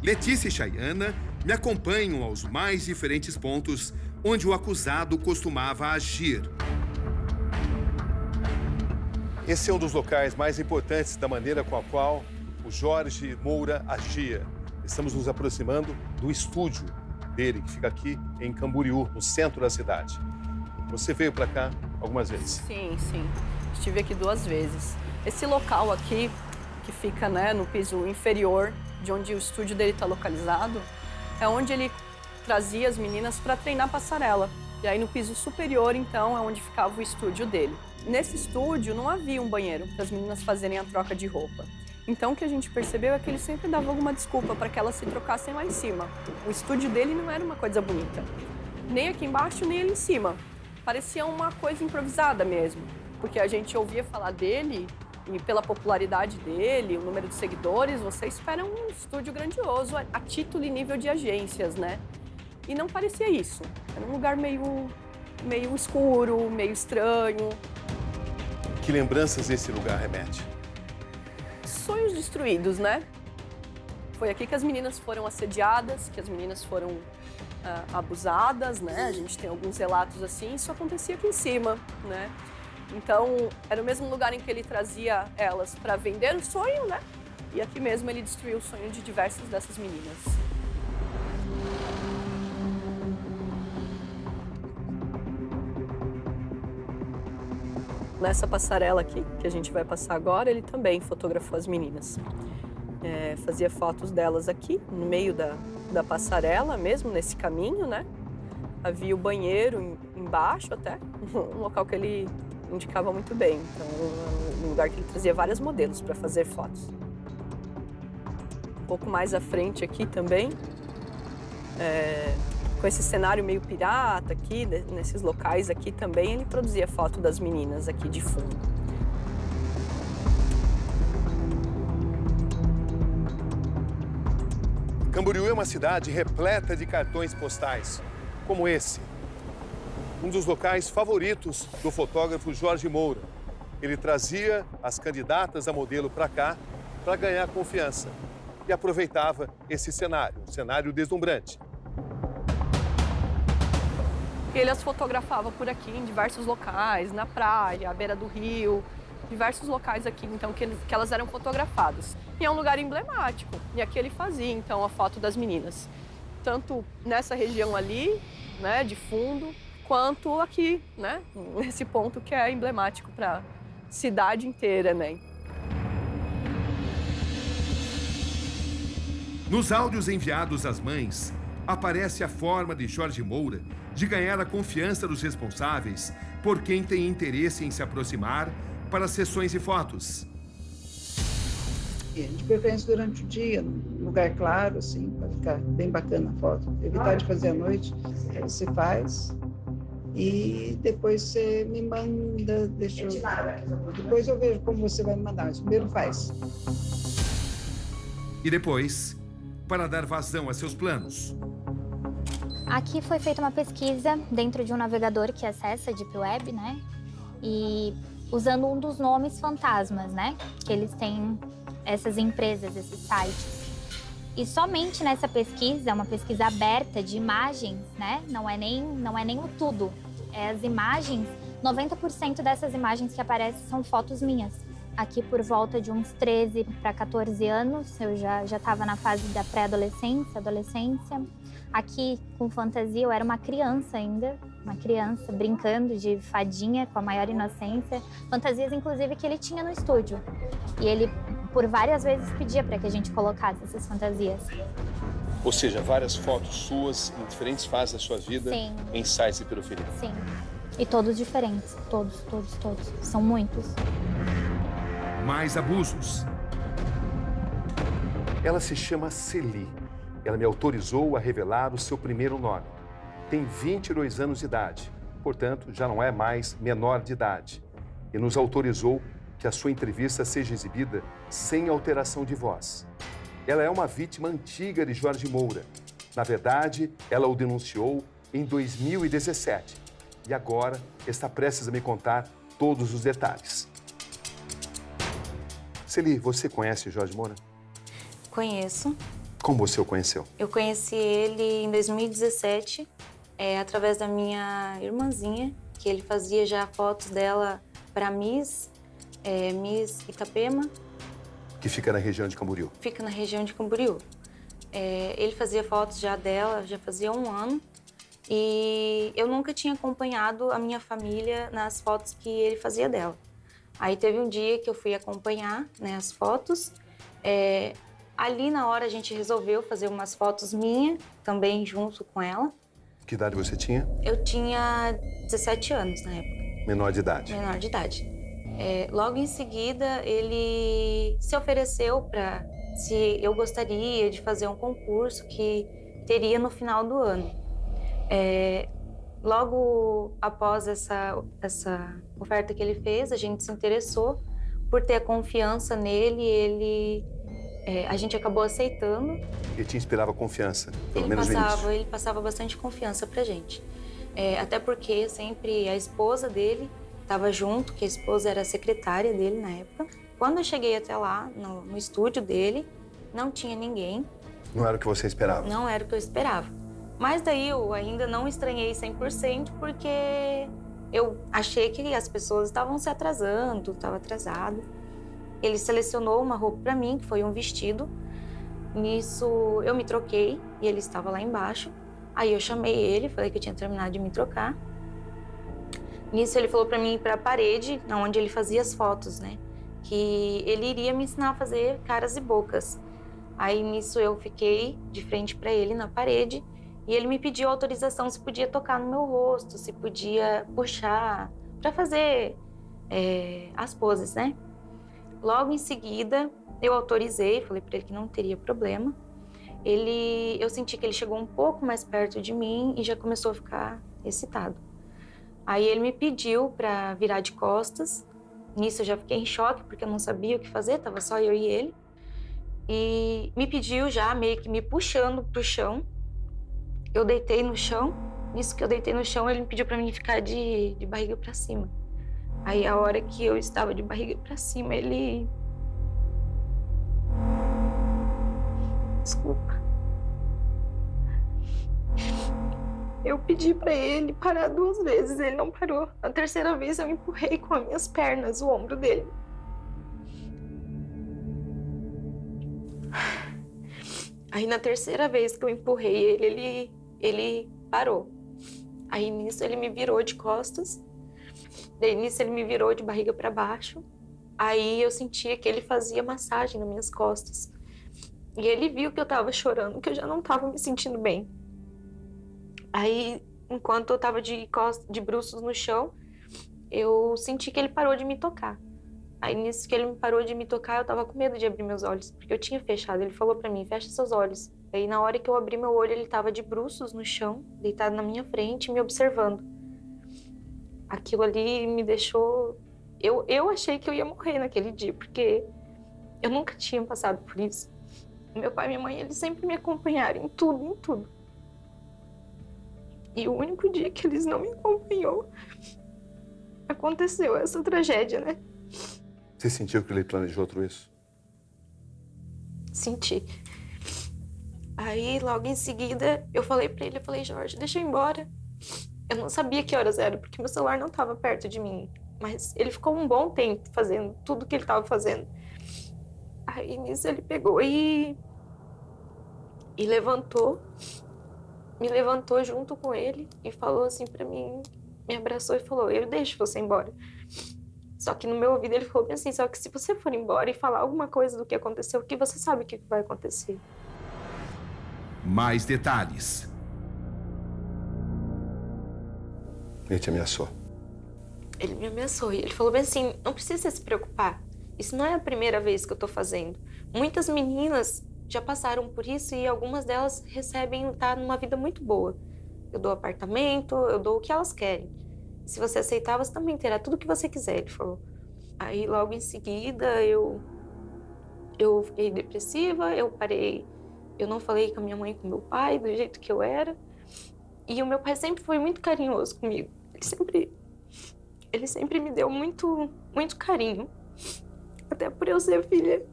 Letícia e Chayana me acompanham aos mais diferentes pontos onde o acusado costumava agir. Esse é um dos locais mais importantes da maneira com a qual o Jorge Moura agia. Estamos nos aproximando do estúdio dele, que fica aqui em Camboriú, no centro da cidade. Você veio para cá algumas vezes? Sim. Estive aqui 2 vezes. Esse local aqui, que fica, né, no piso inferior, de onde o estúdio dele está localizado, é onde ele trazia as meninas para treinar passarela. E aí no piso superior, então, é onde ficava o estúdio dele. Nesse estúdio não havia um banheiro para as meninas fazerem a troca de roupa. Então o que a gente percebeu é que ele sempre dava alguma desculpa para que elas se trocassem lá em cima. O estúdio dele não era uma coisa bonita. Nem aqui embaixo, nem ali em cima. Parecia uma coisa improvisada mesmo. Porque a gente ouvia falar dele e pela popularidade dele, o número de seguidores, você espera um estúdio grandioso a título e nível de agências, né? E não parecia isso. Era um lugar meio escuro, meio estranho. Que lembranças esse lugar remete? Sonhos destruídos, né? Foi aqui que as meninas foram assediadas, que as meninas foram abusadas, né? A gente tem alguns relatos assim, isso acontecia aqui em cima, né? Então, era o mesmo lugar em que ele trazia elas para vender o sonho, né? E aqui mesmo ele destruiu o sonho de diversas dessas meninas. Nessa passarela aqui, que a gente vai passar agora, ele também fotografou as meninas. Fazia fotos delas aqui, no meio da passarela, mesmo nesse caminho, né? Havia o banheiro embaixo até, um local que ele indicava muito bem. Então, um lugar que ele trazia vários modelos para fazer fotos. Um pouco mais à frente aqui também, com esse cenário meio pirata aqui, nesses locais aqui também, ele produzia foto das meninas aqui de fundo. Camboriú é uma cidade repleta de cartões postais, como esse. Um dos locais favoritos do fotógrafo Jorge Moura. Ele trazia as candidatas a modelo para cá para ganhar confiança e aproveitava esse cenário, um cenário deslumbrante. Ele as fotografava por aqui em diversos locais, na praia, à beira do rio, diversos locais aqui, então, que elas eram fotografadas. E é um lugar emblemático, e aqui ele fazia, então, a foto das meninas. Tanto nessa região ali, né, de fundo, quanto aqui, né, nesse ponto que é emblemático para a cidade inteira, né. Nos áudios enviados às mães, aparece a forma de Jorge Moura de ganhar a confiança dos responsáveis por quem tem interesse em se aproximar para sessões de fotos. E de preferência durante o dia, num lugar claro, assim, para ficar bem bacana a foto. Evitar de fazer à noite, aí você faz e depois você me manda, depois eu vejo como você vai me mandar, mas primeiro faz. E depois, para dar vazão a seus planos. Aqui foi feita uma pesquisa dentro de um navegador que acessa a Deep Web, né? E usando um dos nomes fantasmas, né? Que eles têm essas empresas, esses sites. E somente nessa pesquisa, uma pesquisa aberta de imagens, né? Não é nem o tudo. É as imagens, 90% dessas imagens que aparecem são fotos minhas. Aqui por volta de uns 13 para 14 anos, eu já estava na fase da pré-adolescência, adolescência. Aqui, com fantasia, eu era uma criança ainda, uma criança brincando de fadinha com a maior inocência. Fantasias, inclusive, que ele tinha no estúdio. E ele, por várias vezes, pedia para que a gente colocasse essas fantasias. Ou seja, várias fotos suas em diferentes fases da sua vida. Sim. Em sites de pedofilia. Sim. E todos diferentes. Todos. São muitos. Mais abusos. Ela se chama Celi. Ela me autorizou a revelar o seu primeiro nome. Tem 22 anos de idade, portanto, já não é mais menor de idade. E nos autorizou que a sua entrevista seja exibida sem alteração de voz. Ela é uma vítima antiga de Jorge Moura. Na verdade, ela o denunciou em 2017. E agora está prestes a me contar todos os detalhes. Celi, você conhece Jorge Moura? Conheço. Como você o conheceu? Eu conheci ele em 2017, através da minha irmãzinha, que ele fazia já fotos dela para Miss Itapema. Que fica na região de Camboriú. Fica na região de Camboriú. Ele fazia fotos já dela, já fazia 1 ano. E eu nunca tinha acompanhado a minha família nas fotos que ele fazia dela. Aí teve um dia que eu fui acompanhar, né, as fotos. Ali na hora a gente resolveu fazer umas fotos minhas, também junto com ela. Que idade você tinha? Eu tinha 17 anos na época. Menor de idade. Menor de idade. Logo em seguida, ele se ofereceu para se eu gostaria de fazer um concurso que teria no final do ano. Logo após essa oferta que ele fez, a gente se interessou por ter a confiança nele. A gente acabou aceitando. Ele te inspirava confiança, pelo menos no início. Ele passava bastante confiança pra gente. Até porque sempre a esposa dele estava junto, que a esposa era a secretária dele na época. Quando eu cheguei até lá, no estúdio dele, não tinha ninguém. Não era o que você esperava? Não era o que eu esperava. Mas daí eu ainda não estranhei 100%, porque eu achei que as pessoas estavam se atrasando, estava atrasado. Ele selecionou uma roupa para mim, que foi um vestido. Nisso, eu me troquei e ele estava lá embaixo. Aí eu chamei ele, falei que eu tinha terminado de me trocar. Nisso, ele falou para mim ir para a parede, onde ele fazia as fotos, né? Que ele iria me ensinar a fazer caras e bocas. Aí, nisso, eu fiquei de frente para ele na parede e ele me pediu autorização se podia tocar no meu rosto, se podia puxar para fazer as poses, né? Logo em seguida, eu autorizei, falei para ele que não teria problema. Eu senti que ele chegou um pouco mais perto de mim e já começou a ficar excitado. Aí ele me pediu para virar de costas. Nisso eu já fiquei em choque, porque eu não sabia o que fazer, tava só eu e ele. E me pediu já, meio que me puxando pro chão. Eu deitei no chão. Nisso que eu deitei no chão, ele me pediu para mim ficar de barriga para cima. Aí, a hora que eu estava de barriga pra cima, ele... Desculpa. Eu pedi pra ele parar 2 vezes, ele não parou. Na 3ª vez, eu empurrei com as minhas pernas o ombro dele. Aí, na 3ª vez que eu empurrei ele parou. Aí, nisso, ele me virou de costas. Daí, nisso, ele me virou de barriga para baixo. Aí, eu sentia que ele fazia massagem nas minhas costas. E ele viu que eu tava chorando, que eu já não tava me sentindo bem. Aí, enquanto eu tava de bruços no chão, eu senti que ele parou de me tocar. Aí, nisso que ele me parou de me tocar, eu tava com medo de abrir meus olhos, porque eu tinha fechado. Ele falou pra mim, fecha seus olhos. Aí, na hora que eu abri meu olho, ele tava de bruços no chão, deitado na minha frente, me observando. Aquilo ali me deixou... Eu achei que eu ia morrer naquele dia, porque eu nunca tinha passado por isso. Meu pai e minha mãe, eles sempre me acompanharam em tudo. E o único dia que eles não me acompanhou, aconteceu essa tragédia, né? Você sentiu que ele planejou tudo isso? Senti. Aí, logo em seguida, eu falei pra ele, Jorge, deixa eu ir embora. Eu não sabia que horas era, porque meu celular não estava perto de mim. Mas ele ficou um bom tempo fazendo tudo que ele estava fazendo. Aí, nisso, ele pegou e levantou. Me levantou junto com ele e falou assim pra mim, me abraçou e falou, eu deixo você embora. Só que no meu ouvido ele falou bem assim, só que se você for embora e falar alguma coisa do que aconteceu aqui, você sabe o que vai acontecer. Mais detalhes. Ele te ameaçou? Ele me ameaçou e ele falou bem assim, não precisa se preocupar. Isso não é a primeira vez que eu tô fazendo. Muitas meninas já passaram por isso e algumas delas recebem estar numa vida muito boa. Eu dou apartamento, eu dou o que elas querem. Se você aceitar, você também terá tudo o que você quiser, ele falou. Aí, logo em seguida, eu fiquei depressiva, eu parei. Eu não falei com a minha mãe e com meu pai do jeito que eu era. E o meu pai sempre foi muito carinhoso comigo. Ele sempre me deu muito carinho. Até por eu ser filha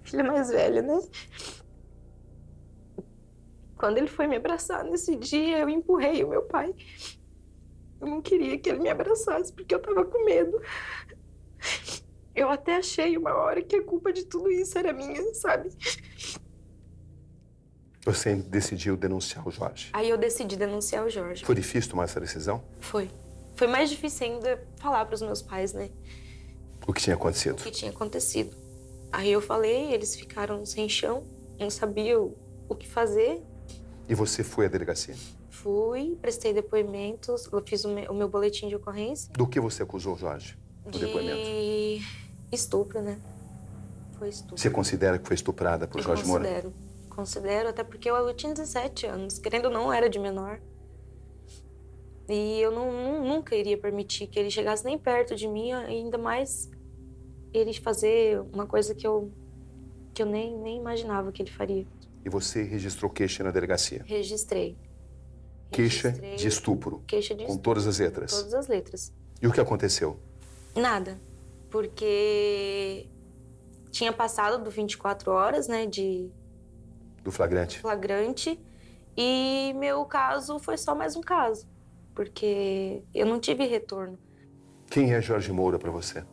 filha mais velha, né? Quando ele foi me abraçar nesse dia, eu empurrei o meu pai. Eu não queria que ele me abraçasse, porque eu tava com medo. Eu até achei uma hora que a culpa de tudo isso era minha, sabe? Você decidiu denunciar o Jorge. Aí eu decidi denunciar o Jorge. Foi difícil tomar essa decisão? Foi. Foi mais difícil ainda falar pros meus pais, né? O que tinha acontecido? O que tinha acontecido. Aí eu falei, eles ficaram sem chão, não sabiam o que fazer. E você foi à delegacia? Fui, prestei depoimentos, eu fiz o meu boletim de ocorrência. Do que você acusou o Jorge no depoimento? De estupro, né? Foi estupro. Você considera que foi estuprada por Jorge Moura? Considero, até porque eu tinha 17 anos, querendo ou não, era de menor. E eu nunca iria permitir que ele chegasse nem perto de mim, ainda mais ele fazer uma coisa que eu nem imaginava que ele faria. E você registrou queixa na delegacia? Registrei. Queixa de estupro? Queixa de com estupro. todas as letras? Todas as letras. E o que aconteceu? Nada. Porque tinha passado do 24 horas, né, Do flagrante? flagrante. E meu caso foi só mais um caso. Porque eu não tive retorno. Quem é Jorge Moura pra você?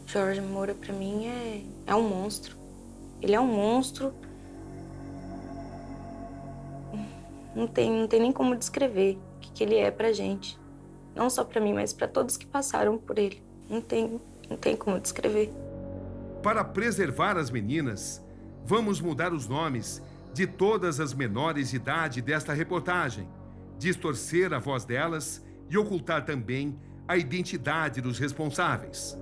Jorge Moura, pra mim, é um monstro. Ele é um monstro. Não tem nem como descrever o que ele é pra gente. Não só pra mim, mas pra todos que passaram por ele. Não tem como descrever. Para preservar as meninas, vamos mudar os nomes de todas as menores de idade desta reportagem, distorcer a voz delas e ocultar também a identidade dos responsáveis.